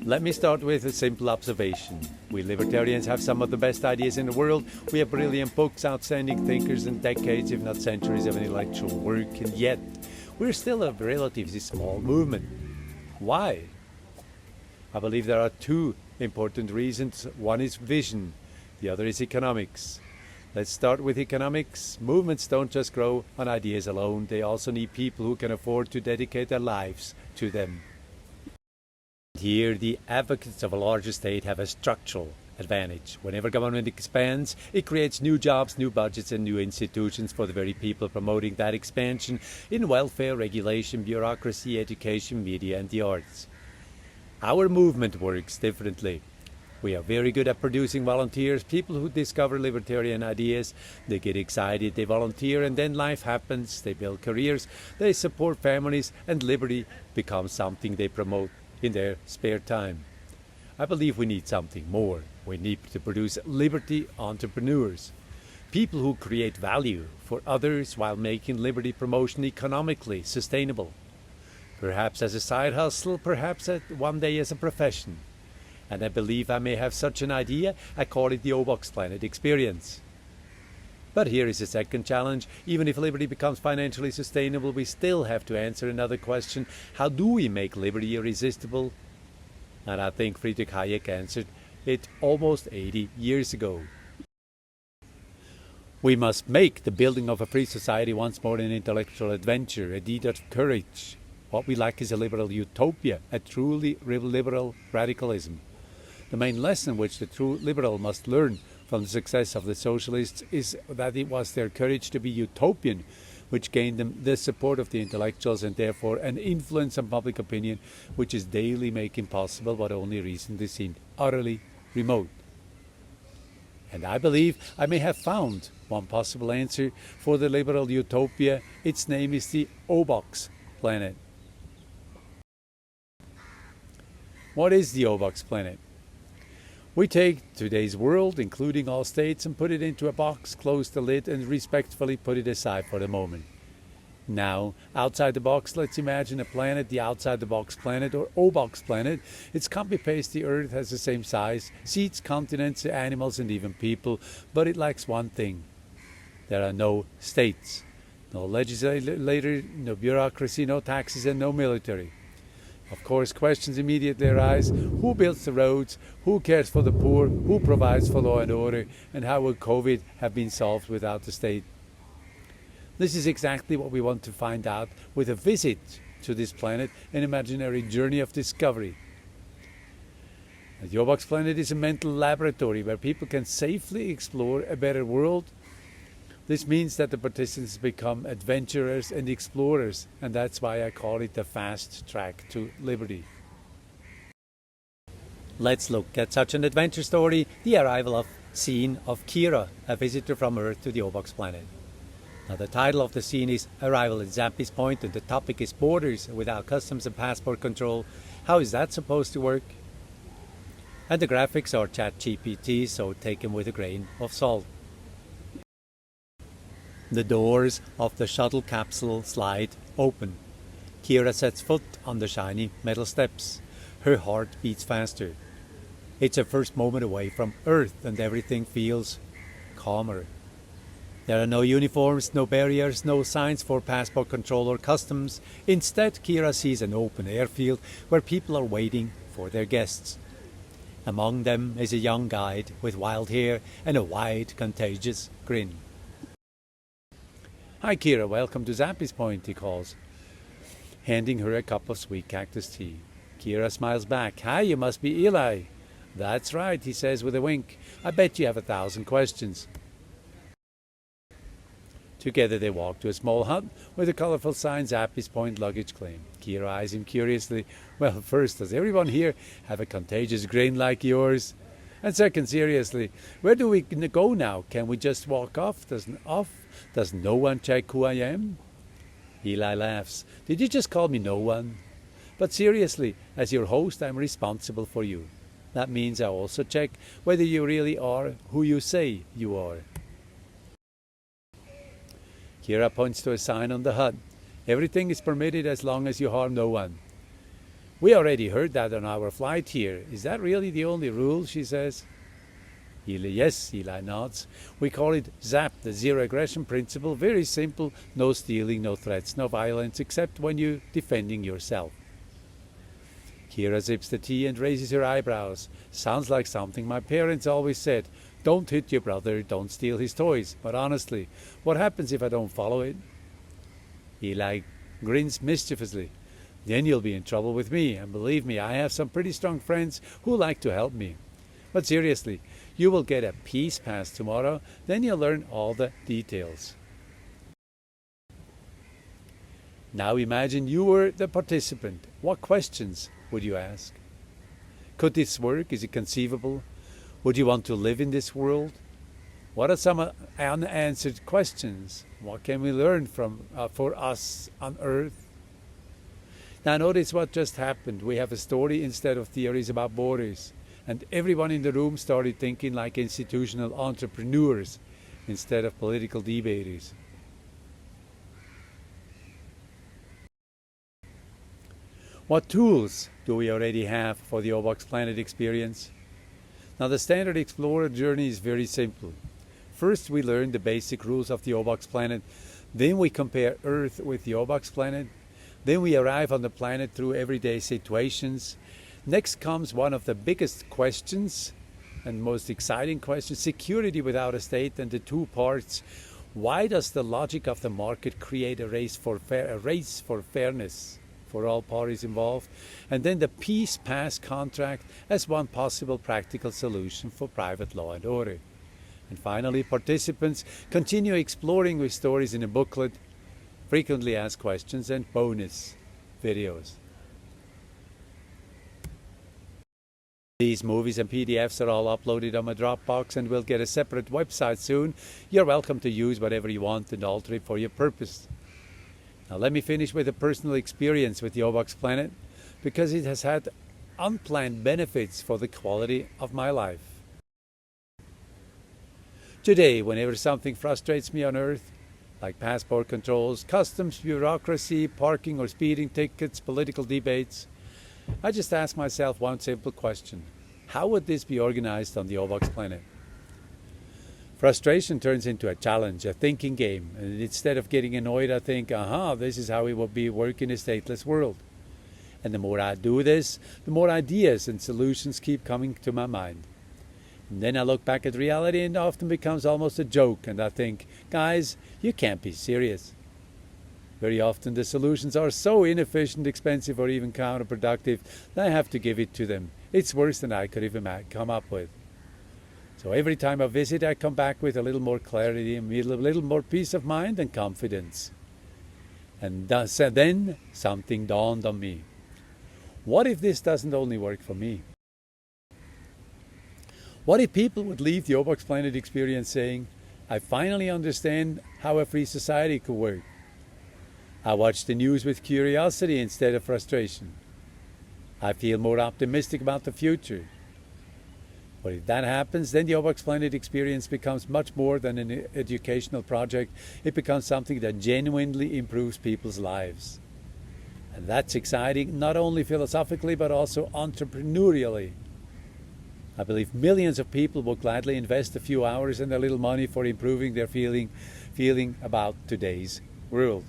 Let me start with a simple observation. We libertarians have some of the best ideas in the world. We have brilliant books, outstanding thinkers, and decades, if not centuries, of intellectual work, and yet we're still a relatively small movement. Why? I believe there are two important reasons. One is vision, the other is economics. Let's start with economics. Movements don't just grow on ideas alone. They also need people who can afford to dedicate their lives to them. Here, the advocates of a larger state have a structural advantage. Whenever government expands, it creates new jobs, new budgets, and new institutions for the very people promoting that expansion in welfare, regulation, bureaucracy, education, media, and the arts. Our movement works differently. We are very good at producing volunteers, people who discover libertarian ideas. They get excited, they volunteer, and then life happens. They build careers, they support families, and liberty becomes something they promote in their spare time. I believe we need something more. We need to produce liberty entrepreneurs, people who create value for others while making liberty promotion economically sustainable. Perhaps as a side hustle, perhaps one day as a profession. And I believe I may have such an idea. I call it the OboxPlanet Experience. But here is a second challenge. Even if liberty becomes financially sustainable, we still have to answer another question. How do we make liberty irresistible? And I think Friedrich Hayek answered it almost 80 years ago. We must make the building of a free society once more an intellectual adventure, a deed of courage. What we lack is a liberal utopia, a truly liberal radicalism. The main lesson which the true liberal must learn from the success of the socialists is that it was their courage to be utopian which gained them the support of the intellectuals and therefore an influence on public opinion which is daily making possible what only recently seemed utterly remote. And I believe I may have found one possible answer for the liberal utopia. Its name is the OboxPlanet. What is the OboxPlanet? We take today's world, including all states, and put it into a box, close the lid, and respectfully put it aside for the moment. Now, outside the box, let's imagine a planet, the outside-the-box planet, or OboxPlanet. It's copy-paste the Earth, has the same size, seats, continents, animals, and even people, but it lacks one thing. There are no states, no legislator, no bureaucracy, no taxes, and no military. Of course, questions immediately arise. Who builds the roads? Who cares for the poor? Who provides for law and order? And how would COVID have been solved without the state? This is exactly what we want to find out with a visit to this planet, an imaginary journey of discovery. The OboxPlanet is a mental laboratory where people can safely explore a better world. This means that the participants become adventurers and explorers, and that's why I call it the fast track to liberty. Let's look at such an adventure story, the arrival scene of Kira, a visitor from Earth to the OboxPlanet. Now, the title of the scene is Arrival at Zampi's Point, and the topic is borders without customs and passport control. How is that supposed to work? And the graphics are ChatGPT, so take them with a grain of salt. The doors of the shuttle capsule slide open. Kira sets foot on the shiny metal steps. Her heart beats faster. It's her first moment away from Earth, and everything feels calmer. There are no uniforms, no barriers, no signs for passport control or customs. Instead, Kira sees an open airfield where people are waiting for their guests. Among them is a young guide with wild hair and a wide, contagious grin. "Hi, Kira, welcome to Zampi's Point," he calls, handing her a cup of sweet cactus tea. Kira smiles back. "Hi, you must be Eli." "That's right," he says with a wink. "I bet you have 1,000 questions." Together they walk to a small hut with a colorful sign, Zampi's Point luggage claim. Kira eyes him curiously. "Well, first, does everyone here have a contagious grin like yours? And second, seriously, where do we go now? Can we just walk off? Does no one check who I am?" Eli laughs. "Did you just call me no one? But seriously, as your host, I'm responsible for you. That means I also check whether you really are who you say you are." Kira points to a sign on the hut. "Everything is permitted as long as you harm no one." We already heard that on our flight here. Is that really the only rule? She says. Yes, Eli nods. We call it ZAP, the Zero Aggression Principle. Very simple. No stealing, no threats, no violence, except when you're defending yourself. Kira sips the tea and raises her eyebrows. Sounds like something my parents always said. Don't hit your brother, don't steal his toys. But honestly, what happens if I don't follow it? Eli grins mischievously. Then you'll be in trouble with me, and believe me, I have some pretty strong friends who like to help me. But seriously, you will get a peace pass tomorrow, then you'll learn all the details. Now imagine you were the participant. What questions would you ask? Could this work? Is it conceivable? Would you want to live in this world? What are some unanswered questions? What can we learn for us on Earth? Now notice what just happened. We have a story instead of theories about borders. And everyone in the room started thinking like institutional entrepreneurs instead of political debaters. What tools do we already have for the OboxPlanet experience? Now the standard explorer journey is very simple. First we learn the basic rules of the OboxPlanet, then we compare Earth with the OboxPlanet, then we arrive on the planet through everyday situations. Next comes one of the biggest questions and most exciting questions, security without a state, and the two parts. Why does the logic of the market create a race for fairness for all parties involved? And then the peace pass contract as one possible practical solution for private law and order. And finally, participants continue exploring with stories in a booklet, frequently asked questions, and bonus videos. These movies and PDFs are all uploaded on my Dropbox and will get a separate website soon. You're welcome to use whatever you want and alter it for your purpose. Now let me finish with a personal experience with the OboxPlanet, because it has had unplanned benefits for the quality of my life. Today, whenever something frustrates me on Earth, like passport controls, customs bureaucracy, parking or speeding tickets, political debates, I just ask myself one simple question. How would this be organized on the OboxPlanet? Frustration turns into a challenge, a thinking game. And instead of getting annoyed, I think, this is how it would be work in a stateless world. And the more I do this, the more ideas and solutions keep coming to my mind. And then I look back at reality and it often becomes almost a joke. And I think, guys, you can't be serious. Very often the solutions are so inefficient, expensive, or even counterproductive that I have to give it to them. It's worse than I could even come up with. So every time I visit, I come back with a little more clarity and a little more peace of mind and confidence. And then something dawned on me. What if this doesn't only work for me? What if people would leave the OboxPlanet experience saying, I finally understand how a free society could work. I watch the news with curiosity instead of frustration. I feel more optimistic about the future. But if that happens, then the OboxPlanet experience becomes much more than an educational project. It becomes something that genuinely improves people's lives. And that's exciting, not only philosophically, but also entrepreneurially. I believe millions of people will gladly invest a few hours and a little money for improving their feeling about today's world.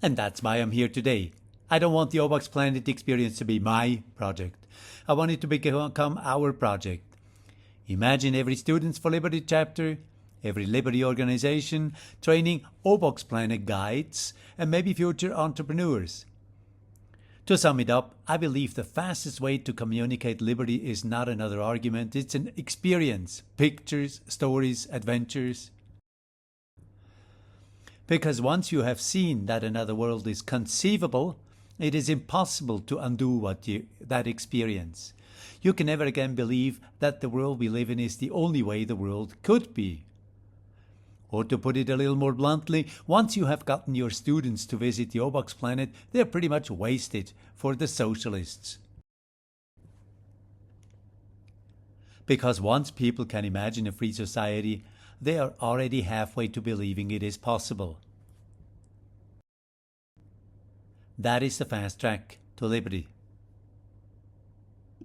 And that's why I'm here today. I don't want the OboxPlanet experience to be my project. I want it to become our project. Imagine every Students for Liberty chapter, every Liberty organization, training OboxPlanet guides, and maybe future entrepreneurs. To sum it up, I believe the fastest way to communicate liberty is not another argument, it's an experience, pictures, stories, adventures. Because once you have seen that another world is conceivable, it is impossible to undo that experience. You can never again believe that the world we live in is the only way the world could be. Or to put it a little more bluntly, once you have gotten your students to visit the OboxPlanet, they're pretty much wasted for the socialists. Because once people can imagine a free society, they are already halfway to believing it is possible. That is the fast track to liberty.